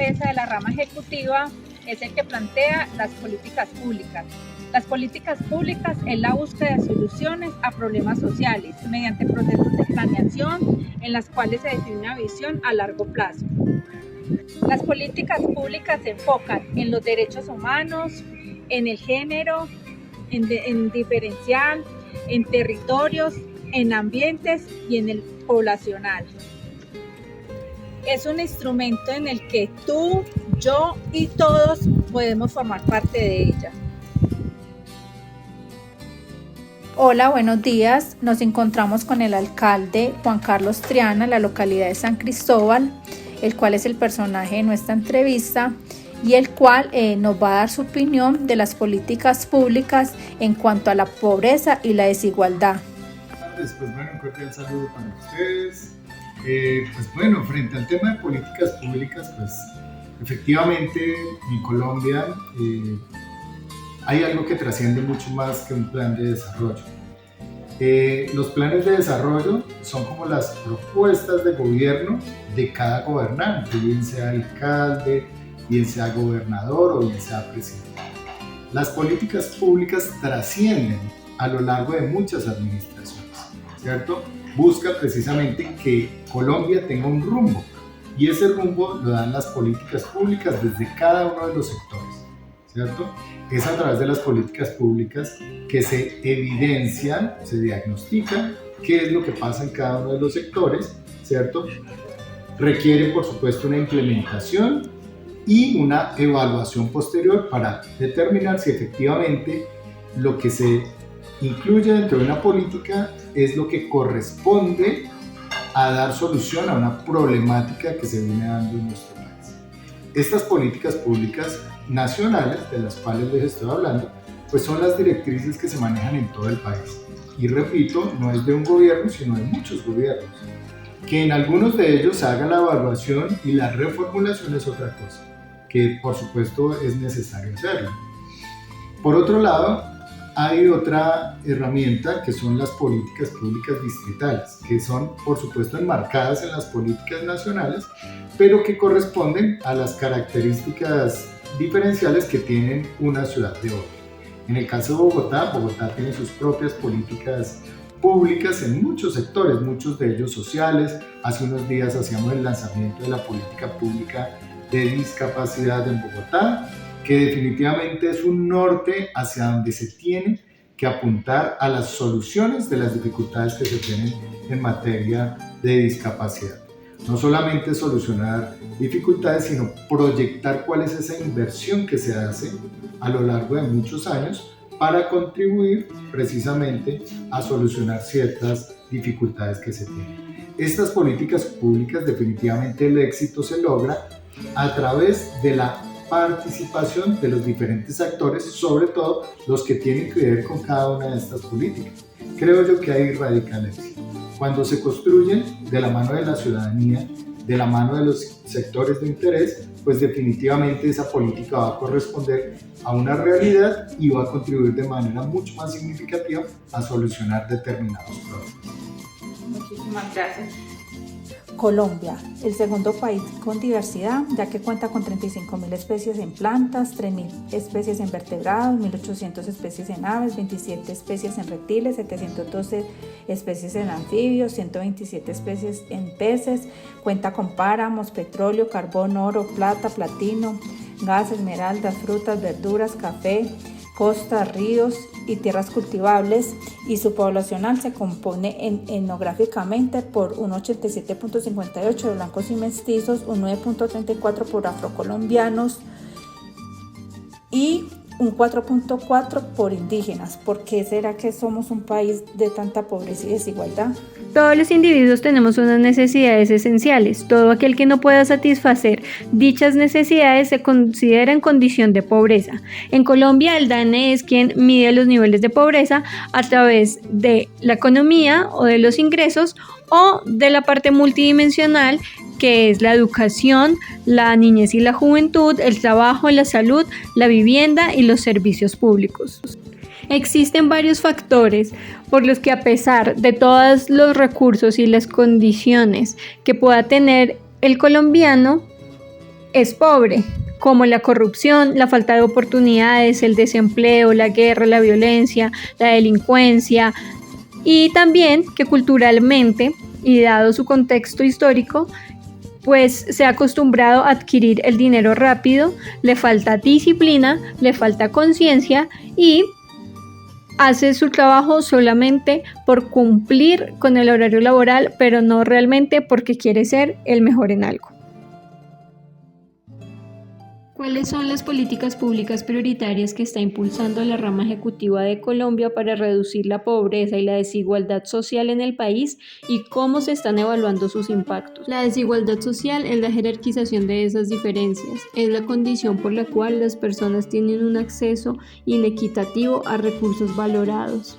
cabeza de la rama ejecutiva es el que plantea las políticas públicas. Las políticas públicas es la búsqueda de soluciones a problemas sociales mediante procesos de planeación en las cuales se define una visión a largo plazo. Las políticas públicas se enfocan en los derechos humanos, en el género, en diferencial, en territorios, en ambientes y en el poblacional. Es un instrumento en el que tú, yo y todos podemos formar parte de ella. Hola, buenos días. Nos encontramos con el alcalde Juan Carlos Triana, en la localidad de San Cristóbal, el cual es el personaje de nuestra entrevista y el cual nos va a dar su opinión de las políticas públicas en cuanto a la pobreza y la desigualdad. Pues bueno, un cordial saludo para ustedes. Frente al tema de políticas públicas, pues efectivamente en Colombia hay algo que trasciende mucho más que un plan de desarrollo. Los planes de desarrollo son como las propuestas de gobierno de cada gobernante, bien sea alcalde, bien sea gobernador o bien sea presidente. Las políticas públicas trascienden a lo largo de muchas administraciones, ¿cierto? Busca precisamente que Colombia tenga un rumbo y ese rumbo lo dan las políticas públicas desde cada uno de los sectores, ¿cierto? Es a través de las políticas públicas que se evidencian, se diagnostica qué es lo que pasa en cada uno de los sectores, ¿cierto? Requiere, por supuesto, una implementación y una evaluación posterior para determinar si efectivamente lo que se incluye dentro de una política es lo que corresponde a dar solución a una problemática que se viene dando en nuestro país. Estas políticas públicas nacionales, de las cuales les estoy hablando, pues son las directrices que se manejan en todo el país. Y repito, no es de un gobierno, sino de muchos gobiernos. Que en algunos de ellos se haga la evaluación y la reformulación es otra cosa, que por supuesto es necesario hacerlo. Por otro lado, hay otra herramienta que son las políticas públicas distritales, que son por supuesto enmarcadas en las políticas nacionales, pero que corresponden a las características diferenciales que tienen una ciudad de otra. En el caso de Bogotá, Bogotá tiene sus propias políticas públicas en muchos sectores, muchos de ellos sociales. Hace unos días hacíamos el lanzamiento de la política pública de discapacidad en Bogotá, que definitivamente es un norte hacia donde se tiene que apuntar a las soluciones de las dificultades que se tienen en materia de discapacidad. No solamente solucionar dificultades, sino proyectar cuál es esa inversión que se hace a lo largo de muchos años para contribuir precisamente a solucionar ciertas dificultades que se tienen. Estas políticas públicas, definitivamente el éxito se logra a través de la participación de los diferentes actores, sobre todo los que tienen que ver con cada una de estas políticas. Creo yo que ahí radica el éxito. Cuando se construyen de la mano de la ciudadanía, de la mano de los sectores de interés, pues definitivamente esa política va a corresponder a una realidad y va a contribuir de manera mucho más significativa a solucionar determinados problemas. Muchísimas gracias. Colombia, el segundo país con diversidad, ya que cuenta con 35.000 especies en plantas, 3.000 especies en vertebrados, 1.800 especies en aves, 27 especies en reptiles, 712 especies en anfibios, 127 especies en peces, cuenta con páramos, petróleo, carbón, oro, plata, platino, gas, esmeraldas, frutas, verduras, café, costas, ríos y tierras cultivables, y su poblacional se compone etnográficamente por un 87.58% de blancos y mestizos, un 9.34% por afrocolombianos y un 4.4% por indígenas. ¿Por qué será que somos un país de tanta pobreza y desigualdad? Todos los individuos tenemos unas necesidades esenciales. Todo aquel que no pueda satisfacer dichas necesidades se considera en condición de pobreza. En Colombia, el DANE es quien mide los niveles de pobreza a través de la economía o de los ingresos o de la parte multidimensional, que es la educación, la niñez y la juventud, el trabajo, la salud, la vivienda y los servicios públicos. Existen varios factores por los que, a pesar de todos los recursos y las condiciones que pueda tener el colombiano, es pobre, como la corrupción, la falta de oportunidades, el desempleo, la guerra, la violencia, la delincuencia, y también que culturalmente, y dado su contexto histórico, pues se ha acostumbrado a adquirir el dinero rápido, le falta disciplina, le falta conciencia y hace su trabajo solamente por cumplir con el horario laboral, pero no realmente porque quiere ser el mejor en algo. ¿Cuáles son las políticas públicas prioritarias que está impulsando la rama ejecutiva de Colombia para reducir la pobreza y la desigualdad social en el país y cómo se están evaluando sus impactos? La desigualdad social es la jerarquización de esas diferencias, es la condición por la cual las personas tienen un acceso inequitativo a recursos valorados.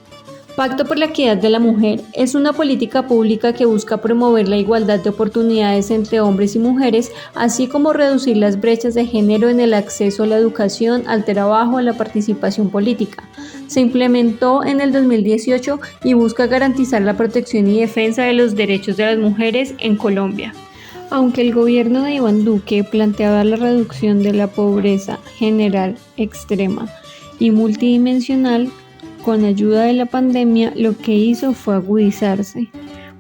Pacto por la Equidad de la Mujer es una política pública que busca promover la igualdad de oportunidades entre hombres y mujeres, así como reducir las brechas de género en el acceso a la educación, al trabajo, a la participación política. Se implementó en el 2018 y busca garantizar la protección y defensa de los derechos de las mujeres en Colombia. Aunque el gobierno de Iván Duque planteaba la reducción de la pobreza general, extrema y multidimensional, con ayuda de la pandemia, lo que hizo fue agudizarse.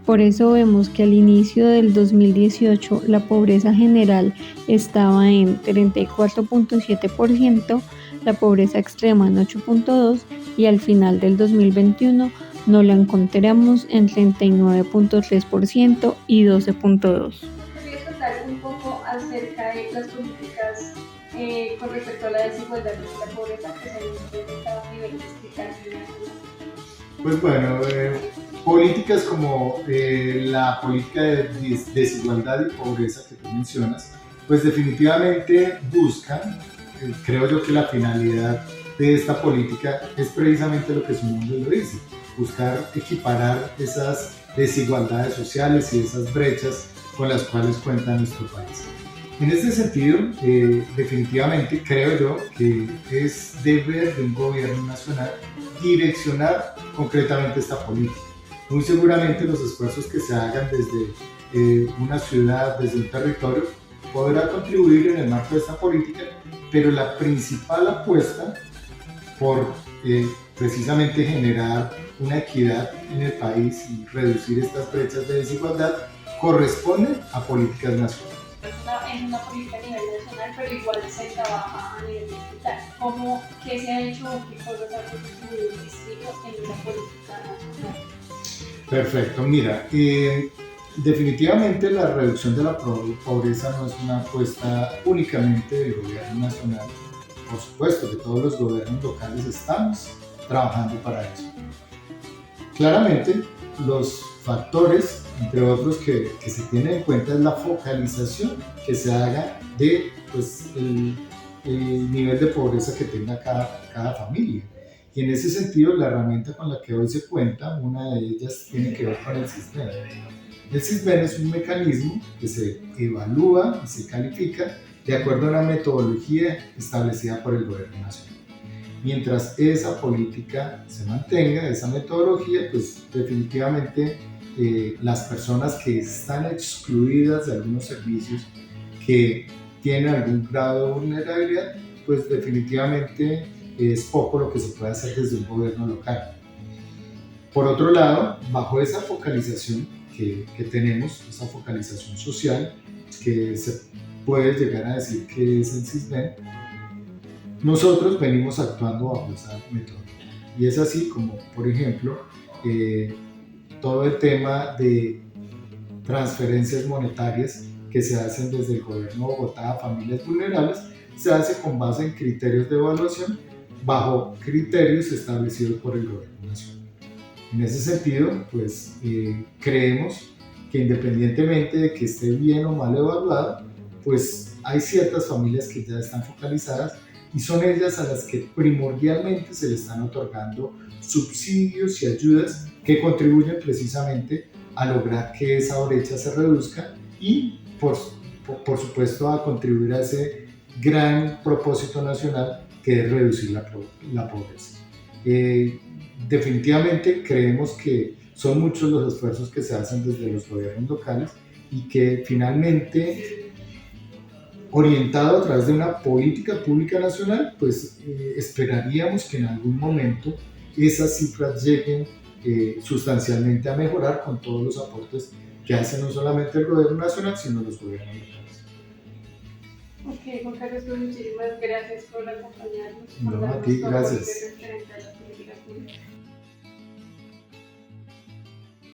Por eso vemos que al inicio del 2018 la pobreza general estaba en 34.7%, la pobreza extrema en 8.2% y al final del 2021 nos la encontramos en 39.3% y 12.2%. ¿Podrías contar un poco acerca de las políticas con respecto a la desigualdad y la pobreza que se han implementado a nivel distrital? Pues bueno, políticas como la política de desigualdad y pobreza que tú mencionas, pues definitivamente buscan, creo yo que la finalidad de esta política es precisamente lo que su nombre lo dice, buscar equiparar esas desigualdades sociales y esas brechas con las cuales cuenta nuestro país. En este sentido, definitivamente creo yo que es deber de un gobierno nacional direccionar concretamente esta política. Muy seguramente los esfuerzos que se hagan desde una ciudad, desde un territorio, podrá contribuir en el marco de esta política, pero la principal apuesta por precisamente generar una equidad en el país y reducir estas brechas de desigualdad corresponde a políticas nacionales. Es una política a nivel nacional, pero igual se trabaja a nivel distrital. ¿Qué se ha hecho o qué cosas ha contribuido el distrito en una política nacional? Perfecto, mira, definitivamente la reducción de la pobreza no es una apuesta únicamente del gobierno nacional. Por supuesto que todos los gobiernos locales estamos trabajando para eso. Claramente, los factores, entre otros, que se tienen en cuenta es la focalización que se haga de el nivel de pobreza que tenga cada familia. Y en ese sentido, la herramienta con la que hoy se cuenta, una de ellas tiene que ver con el CISBEN. El CISBEN es un mecanismo que se evalúa y se califica de acuerdo a una metodología establecida por el gobierno nacional. Mientras esa política se mantenga, esa metodología, pues definitivamente las personas que están excluidas de algunos servicios, que tienen algún grado de vulnerabilidad, pues definitivamente es poco lo que se puede hacer desde un gobierno local. Por otro lado, bajo esa focalización que tenemos, esa focalización social, que se puede llegar a decir que es el CISBEN, nosotros venimos actuando bajo esa metodología. Y es así como, por ejemplo, todo el tema de transferencias monetarias que se hacen desde el gobierno de Bogotá a familias vulnerables, se hace con base en criterios de evaluación bajo criterios establecidos por el gobierno nacional. En ese sentido, pues creemos que independientemente de que esté bien o mal evaluado, pues hay ciertas familias que ya están focalizadas y son ellas a las que primordialmente se le están otorgando subsidios y ayudas que contribuyen precisamente a lograr que esa brecha se reduzca y por supuesto a contribuir a ese gran propósito nacional que es reducir la pobreza. Definitivamente creemos que son muchos los esfuerzos que se hacen desde los gobiernos locales y que finalmente orientado a través de una política pública nacional, pues esperaríamos que en algún momento esas cifras lleguen sustancialmente a mejorar con todos los aportes que hace no solamente el gobierno nacional, sino los gobiernos locales. Ok, Juan Carlos, pues muchísimas gracias por acompañarnos. No, a ti, gracias. Referente a las políticas públicas.